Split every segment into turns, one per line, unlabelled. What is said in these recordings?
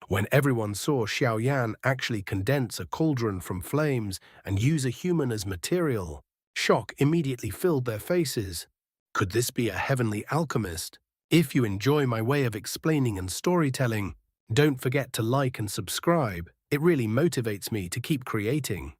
When everyone saw Xiaoyan actually condense a cauldron from flames and use a human as material, shock immediately filled their faces. Could this be a heavenly alchemist? If you enjoy my way of explaining and storytelling, don't forget to like and subscribe. It really motivates me to keep creating.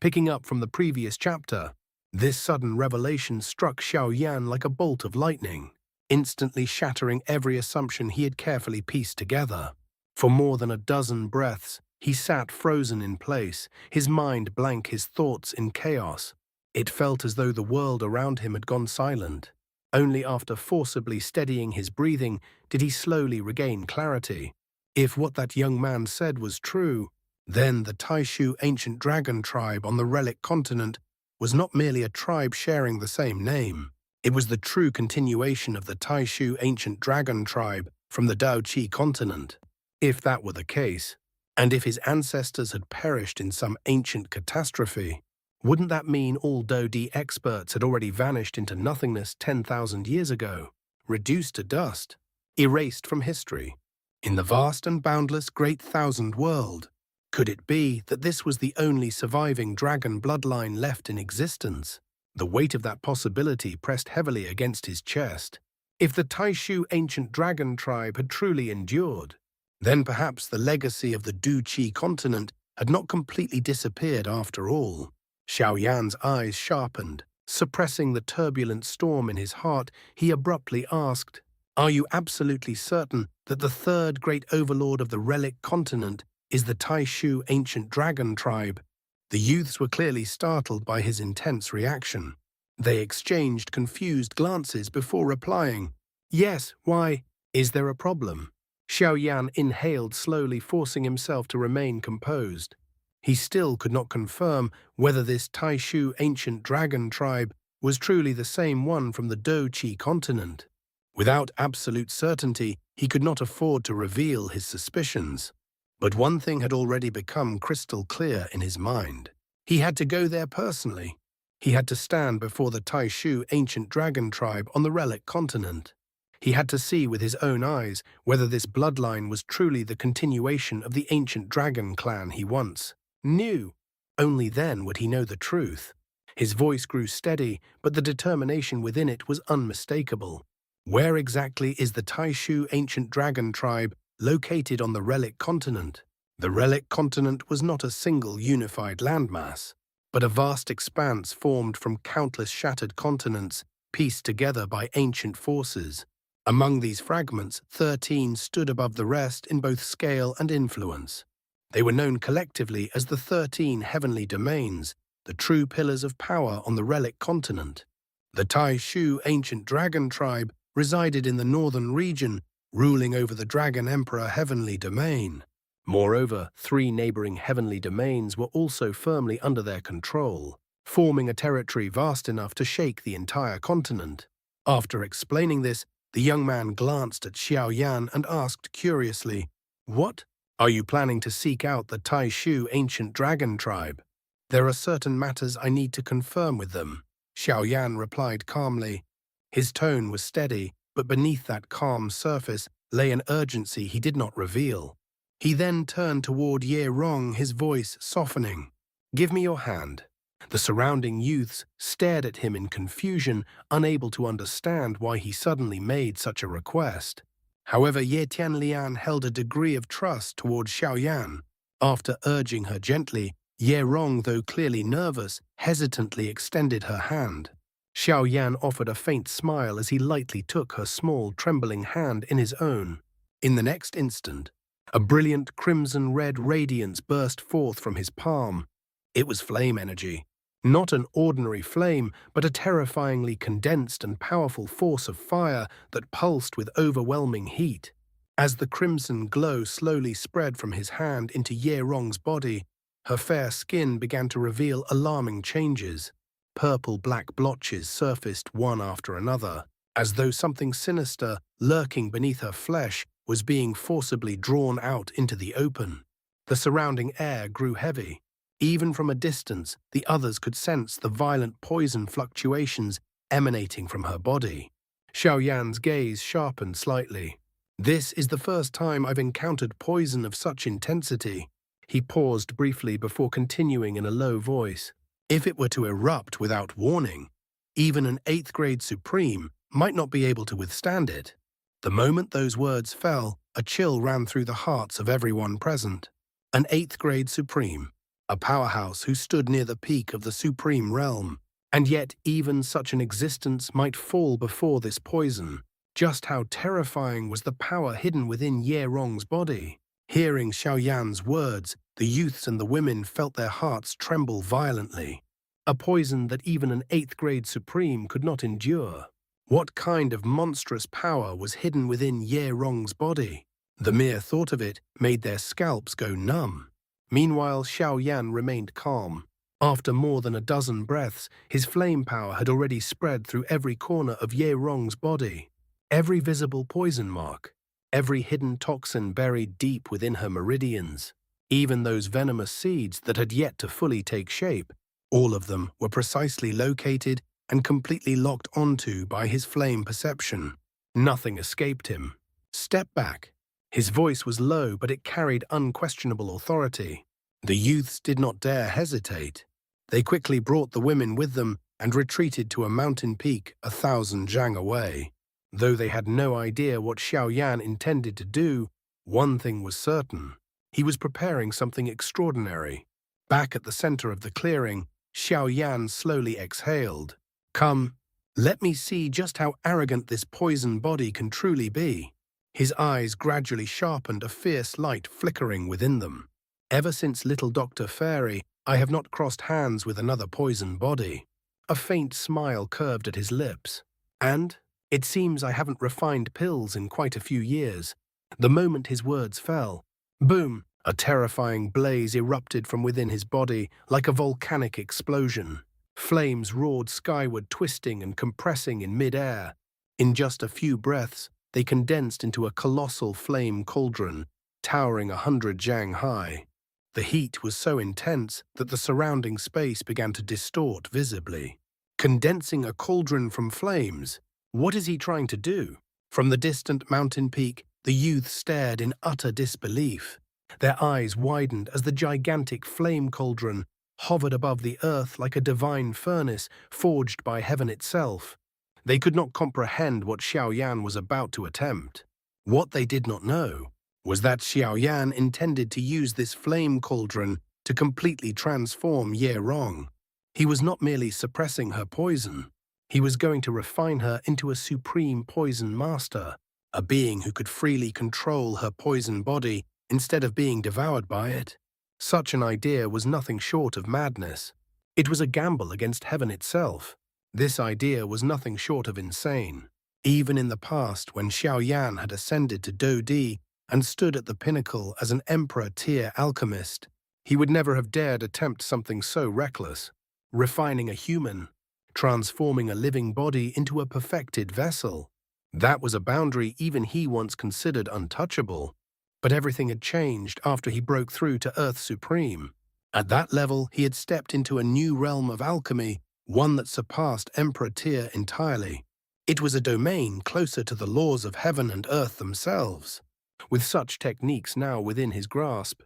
Picking up from the previous chapter, this sudden revelation struck Xiaoyan like a bolt of lightning, instantly shattering every assumption he had carefully pieced together. For more than a dozen breaths, he sat frozen in place, his mind blank, his thoughts in chaos. It felt as though the world around him had gone silent. Only after forcibly steadying his breathing did he slowly regain clarity. If what that young man said was true, then the Taishu ancient dragon tribe on the relic continent was not merely a tribe sharing the same name. It was the true continuation of the Taishu ancient dragon tribe from the Daoqi continent. If that were the case, and if his ancestors had perished in some ancient catastrophe, wouldn't that mean all Dodi experts had already vanished into nothingness 10,000 years ago, reduced to dust, erased from history? In the vast and boundless Great Thousand World, could it be that this was the only surviving dragon bloodline left in existence? The weight of that possibility pressed heavily against his chest. If the Taishu ancient dragon tribe had truly endured, then perhaps the legacy of the Duqi continent had not completely disappeared after all. Xiaoyan's eyes sharpened. Suppressing the turbulent storm in his heart, he abruptly asked, "Are you absolutely certain that the third great overlord of the relic continent is the Taishu ancient dragon tribe?" The youths were clearly startled by his intense reaction. They exchanged confused glances before replying, "Yes, why? Is there a problem?" Xiaoyan inhaled slowly, forcing himself to remain composed. He still could not confirm whether this Taishu ancient dragon tribe was truly the same one from the Daoqi continent. Without absolute certainty, he could not afford to reveal his suspicions. But one thing had already become crystal clear in his mind. He had to go there personally. He had to stand before the Taishu ancient dragon tribe on the relic continent. He had to see with his own eyes whether this bloodline was truly the continuation of the ancient dragon clan he once knew. Only then would he know the truth. His voice grew steady, but the determination within it was unmistakable. Where exactly is the Taishu ancient dragon tribe located on the relic continent? The relic continent was not a single unified landmass, but a vast expanse formed from countless shattered continents pieced together by ancient forces. Among these fragments, 13 stood above the rest in both scale and influence. They were known collectively as the 13 heavenly domains, the true pillars of power on the relic continent. The Taishu ancient dragon tribe resided in the northern region, ruling over the Dragon Emperor heavenly domain. Moreover, 3 neighboring heavenly domains were also firmly under their control, forming a territory vast enough to shake the entire continent. After explaining this, the young man glanced at Xiaoyan and asked curiously, "What? Are you planning to seek out the Taishu ancient dragon tribe?" "There are certain matters I need to confirm with them," Xiaoyan replied calmly. His tone was steady, but beneath that calm surface lay an urgency he did not reveal. He then turned toward Ye Rong, his voice softening. "Give me your hand." The surrounding youths stared at him in confusion, unable to understand why he suddenly made such a request. However, Ye Tianlian held a degree of trust toward Xiaoyan. After urging her gently, Ye Rong, though clearly nervous, hesitantly extended her hand. Xiaoyan offered a faint smile as he lightly took her small, trembling hand in his own. In the next instant, a brilliant crimson-red radiance burst forth from his palm. It was flame energy. Not an ordinary flame, but a terrifyingly condensed and powerful force of fire that pulsed with overwhelming heat. As the crimson glow slowly spread from his hand into Ye Rong's body, her fair skin began to reveal alarming changes. Purple-black blotches surfaced one after another, as though something sinister lurking beneath her flesh was being forcibly drawn out into the open. The surrounding air grew heavy. Even from a distance, the others could sense the violent poison fluctuations emanating from her body. Xiaoyan's gaze sharpened slightly. This is the first time I've encountered poison of such intensity. He paused briefly before continuing in a low voice. If it were to erupt without warning, even an 8th grade supreme might not be able to withstand it. The moment those words fell, a chill ran through the hearts of everyone present. An 8th grade supreme, a powerhouse who stood near the peak of the supreme realm. And yet even such an existence might fall before this poison. Just how terrifying was the power hidden within Ye Rong's body. Hearing Xiaoyan's words, the youths and the women felt their hearts tremble violently. A poison that even an 8th grade supreme could not endure. What kind of monstrous power was hidden within Ye Rong's body? The mere thought of it made their scalps go numb. Meanwhile, Xiaoyan remained calm. After more than a dozen breaths, his flame power had already spread through every corner of Ye Rong's body. Every visible poison mark, every hidden toxin buried deep within her meridians, even those venomous seeds that had yet to fully take shape, all of them were precisely located and completely locked onto by his flame perception. Nothing escaped him. Step back. His voice was low, but it carried unquestionable authority. The youths did not dare hesitate. They quickly brought the women with them and retreated to a mountain peak 1,000 zhang away. Though they had no idea what Xiaoyan intended to do, one thing was certain. He was preparing something extraordinary. Back at the center of the clearing, Xiaoyan slowly exhaled. Come, let me see just how arrogant this poison body can truly be. His eyes gradually sharpened, a fierce light flickering within them. Ever since Little Dr. Fairy, I have not crossed hands with another poison body. A faint smile curved at his lips. And it seems I haven't refined pills in quite a few years. The moment his words fell, boom, a terrifying blaze erupted from within his body like a volcanic explosion. Flames roared skyward, twisting and compressing in mid-air. In just a few breaths, they condensed into a colossal flame cauldron, towering 100 zhang high. The heat was so intense that the surrounding space began to distort visibly. Condensing a cauldron from flames? What is he trying to do? From the distant mountain peak, the youth stared in utter disbelief. Their eyes widened as the gigantic flame cauldron hovered above the earth like a divine furnace forged by heaven itself. They could not comprehend what Xiaoyan was about to attempt. What they did not know was that Xiaoyan intended to use this flame cauldron to completely transform Ye Rong. He was not merely suppressing her poison. He was going to refine her into a supreme poison master, a being who could freely control her poison body instead of being devoured by it. Such an idea was nothing short of madness. It was a gamble against heaven itself. This idea was nothing short of insane. Even in the past, when Xiaoyan had ascended to Dodi and stood at the pinnacle as an emperor-tier alchemist, he would never have dared attempt something so reckless. Refining a human, transforming a living body into a perfected vessel. That was a boundary even he once considered untouchable. But everything had changed after he broke through to Earth Supreme. At that level, he had stepped into a new realm of alchemy, one that surpassed Emperor Tier entirely. It was a domain closer to the laws of heaven and earth themselves. With such techniques now within his grasp,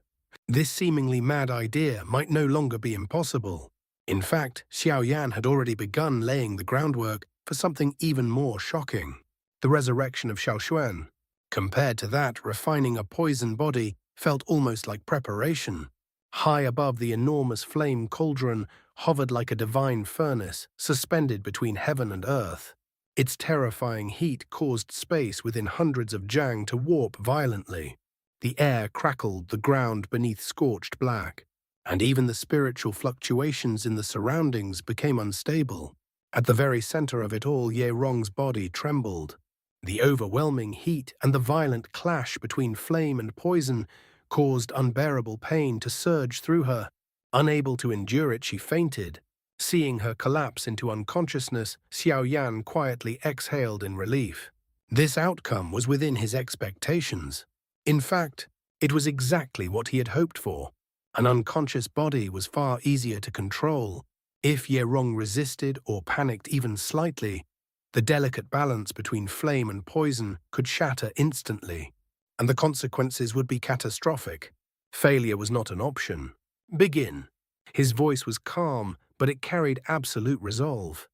this seemingly mad idea might no longer be impossible. In fact, Xiaoyan had already begun laying the groundwork for something even more shocking: the resurrection of Xiaoshuan. Compared to that, refining a poison body felt almost like preparation. High above the enormous flame cauldron hovered like a divine furnace, suspended between heaven and earth. Its terrifying heat caused space within hundreds of zhang to warp violently. The air crackled, the ground beneath scorched black, and even the spiritual fluctuations in the surroundings became unstable. At the very center of it all, Ye Rong's body trembled. The overwhelming heat and the violent clash between flame and poison caused unbearable pain to surge through her. Unable to endure it, she fainted. Seeing her collapse into unconsciousness, Xiaoyan quietly exhaled in relief. This outcome was within his expectations. In fact, it was exactly what he had hoped for. An unconscious body was far easier to control. If Ye Rong resisted or panicked even slightly, The delicate balance between flame and poison could shatter instantly, and the consequences would be catastrophic. Failure was not an option. Begin. His voice was calm, but it carried absolute resolve.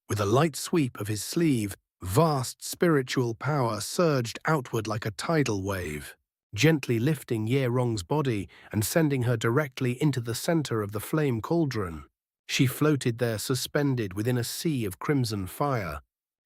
With a light sweep of his sleeve, vast spiritual power surged outward like a tidal wave, gently lifting Ye Rong's body and sending her directly into the center of the flame cauldron. She floated there suspended within a sea of crimson fire.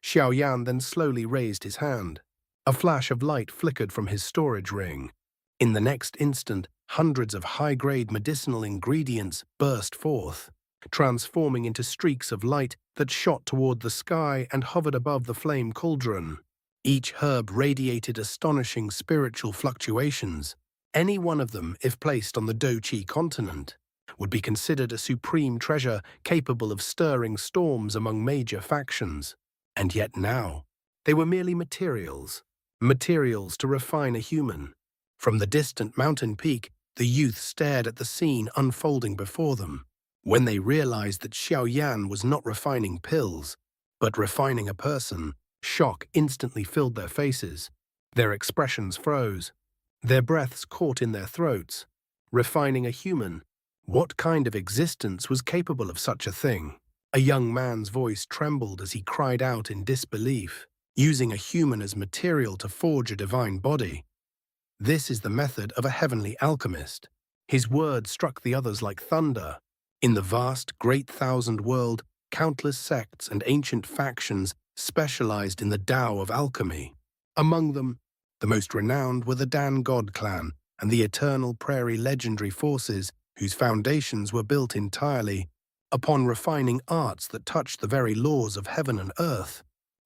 Xiaoyan then slowly raised his hand. A flash of light flickered from his storage ring. In the next instant, hundreds of high-grade medicinal ingredients burst forth, transforming into streaks of light that shot toward the sky and hovered above the flame cauldron. Each herb radiated astonishing spiritual fluctuations. Any one of them, if placed on the Doqi continent, would be considered a supreme treasure capable of stirring storms among major factions. And yet now, they were merely materials to refine a human. From the distant mountain peak, the youth stared at the scene unfolding before them. When they realized that Xiaoyan was not refining pills, but refining a person, shock instantly filled their faces. Their expressions froze. Their breaths caught in their throats. Refining a human? What kind of existence was capable of such a thing? A young man's voice trembled as he cried out in disbelief, using a human as material to forge a divine body. This is the method of a heavenly alchemist. His words struck the others like thunder. In the vast, great thousand world, countless sects and ancient factions specialized in the Tao of alchemy. Among them, the most renowned were the Dan God clan and the Eternal Prairie legendary forces whose foundations were built entirely upon refining arts that touched the very laws of heaven and earth.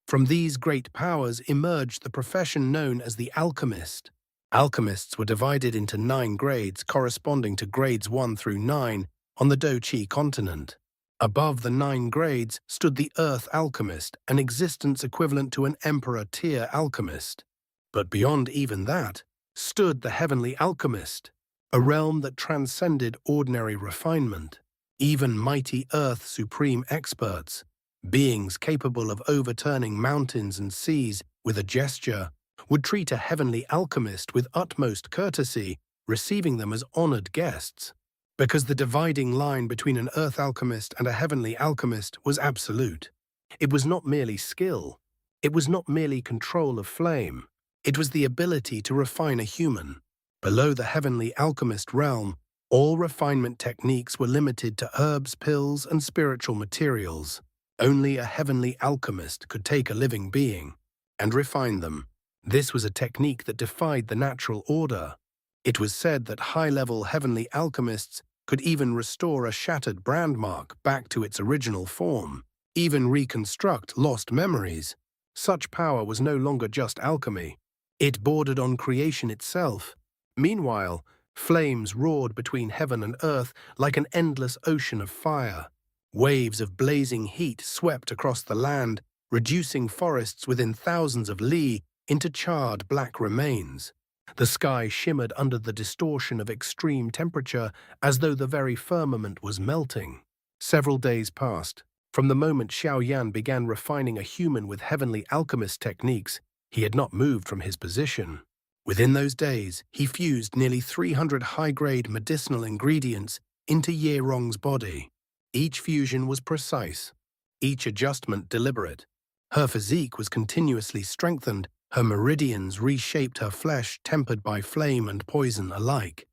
From these great powers emerged the profession known as the alchemist. Alchemists were divided into 9 grades corresponding to grades 1 through 9 on the Doqi continent. Above the 9 grades stood the Earth Alchemist, an existence equivalent to an Emperor-tier alchemist. But beyond even that stood the Heavenly Alchemist, a realm that transcended ordinary refinement. Even mighty Earth supreme experts, beings capable of overturning mountains and seas with a gesture, would treat a heavenly alchemist with utmost courtesy, receiving them as honored guests. Because the dividing line between an earth alchemist and a heavenly alchemist was absolute. It was not merely skill. It was not merely control of flame. It was the ability to refine a human. Below the heavenly alchemist realm, all refinement techniques were limited to herbs, pills, and spiritual materials. Only a heavenly alchemist could take a living being and refine them. This was a technique that defied the natural order. It was said that high-level heavenly alchemists could even restore a shattered brand mark back to its original form, even reconstruct lost memories. Such power was no longer just alchemy. It bordered on creation itself. Meanwhile, flames roared between heaven and earth like an endless ocean of fire. Waves of blazing heat swept across the land, reducing forests within thousands of li into charred black remains. The sky shimmered under the distortion of extreme temperature as though the very firmament was melting. Several days passed. From the moment Xiaoyan began refining a human with heavenly alchemist techniques, he had not moved from his position. Within those days, he fused nearly 300 high-grade medicinal ingredients into Ye Rong's body. Each fusion was precise, each adjustment deliberate. Her physique was continuously strengthened, her meridians reshaped her flesh tempered by flame and poison alike.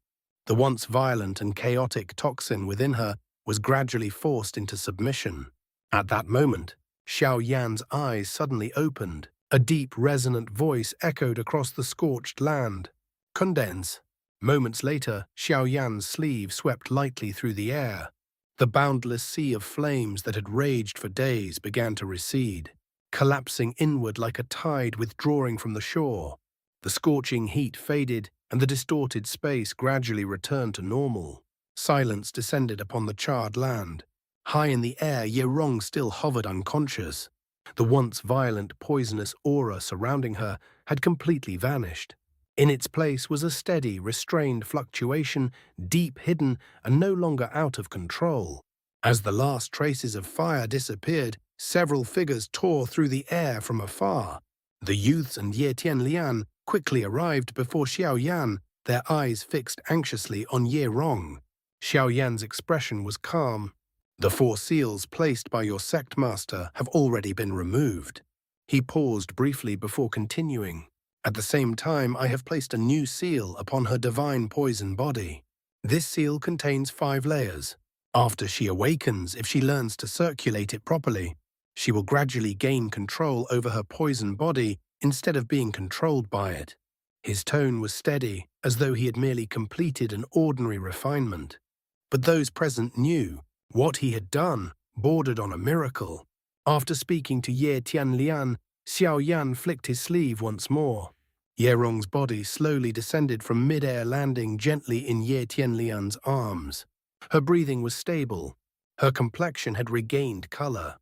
The once violent and chaotic toxin within her was gradually forced into submission. At that moment, Xiaoyan's eyes suddenly opened. A deep, resonant voice echoed across the scorched land. Condense. Moments later, Xiaoyan's sleeve swept lightly through the air. The boundless sea of flames that had raged for days began to recede, collapsing inward like a tide withdrawing from the shore. The scorching heat faded, and the distorted space gradually returned to normal. Silence descended upon the charred land. High in the air, Ye Rong still hovered unconscious. The once violent, poisonous aura surrounding her had completely vanished. In its place was a steady, restrained fluctuation, deep hidden and no longer out of control. As the last traces of fire disappeared, Several figures tore through the air from afar. The youths and Ye Tianlian quickly arrived before Xiaoyan, their eyes fixed anxiously on Ye Rong. Xiaoyan's expression was calm. "The 4 seals placed by your sect master have already been removed." He paused briefly before continuing. "At the same time, I have placed a new seal upon her divine poison body. This seal contains 5 layers. After she awakens, if she learns to circulate it properly, she will gradually gain control over her poison body instead of being controlled by it." His tone was steady, as though he had merely completed an ordinary refinement. But those present knew what he had done bordered on a miracle. After speaking to Ye Tianlian, Xiaoyan flicked his sleeve once more. Ye Rong's body slowly descended from mid-air, landing gently in Ye Tianlian's arms. Her breathing was stable. Her complexion had regained color.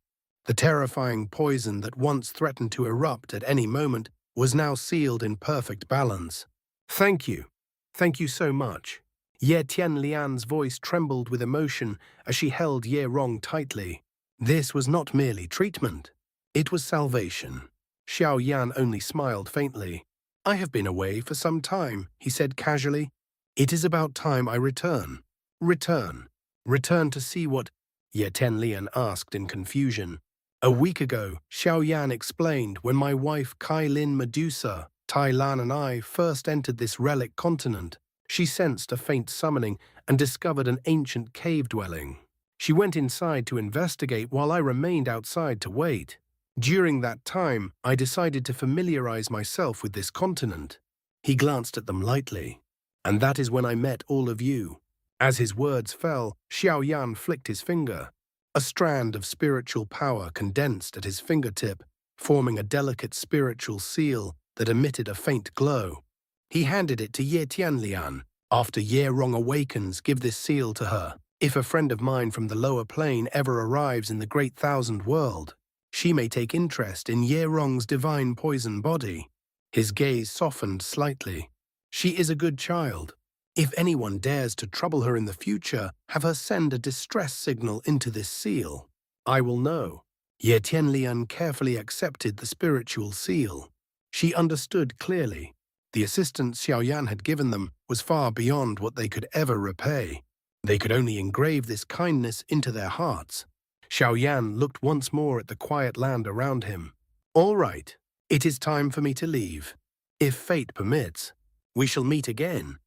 The terrifying poison that once threatened to erupt at any moment was now sealed in perfect balance. "Thank you. Thank you so much." Ye Tianlian's voice trembled with emotion as she held Ye Rong tightly. This was not merely treatment. It was salvation. Xiaoyan only smiled faintly. "I have been away for some time," he said casually. "It is about time I return." "Return? Return to see what?" Ye Tianlian asked in confusion. "A week ago," Xiaoyan explained, "when my wife Kai Lin Medusa, Tai Lan and I first entered this relic continent, she sensed a faint summoning and discovered an ancient cave dwelling. She went inside to investigate while I remained outside to wait. During that time, I decided to familiarize myself with this continent." He glanced at them lightly. "And that is when I met all of you." As his words fell, Xiaoyan flicked his finger. A strand of spiritual power condensed at his fingertip, forming a delicate spiritual seal that emitted a faint glow. He handed it to Ye Tianlian. "After Ye Rong awakens, give this seal to her. If a friend of mine from the lower plane ever arrives in the Great Thousand World, she may take interest in Ye Rong's divine poison body." His gaze softened slightly. "She is a good child. If anyone dares to trouble her in the future, have her send a distress signal into this seal. I will know." Ye Tianlian carefully accepted the spiritual seal. She understood clearly. The assistance Xiaoyan had given them was far beyond what they could ever repay. They could only engrave this kindness into their hearts. Xiaoyan looked once more at the quiet land around him. "All right, it is time for me to leave. If fate permits, we shall meet again."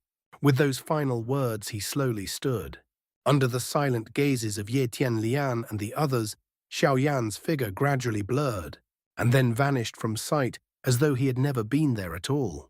With those final words, he slowly stood. Under the silent gazes of Ye Tianlian and the others, Xiaoyan's figure gradually blurred, and then vanished from sight as though he had never been there at all.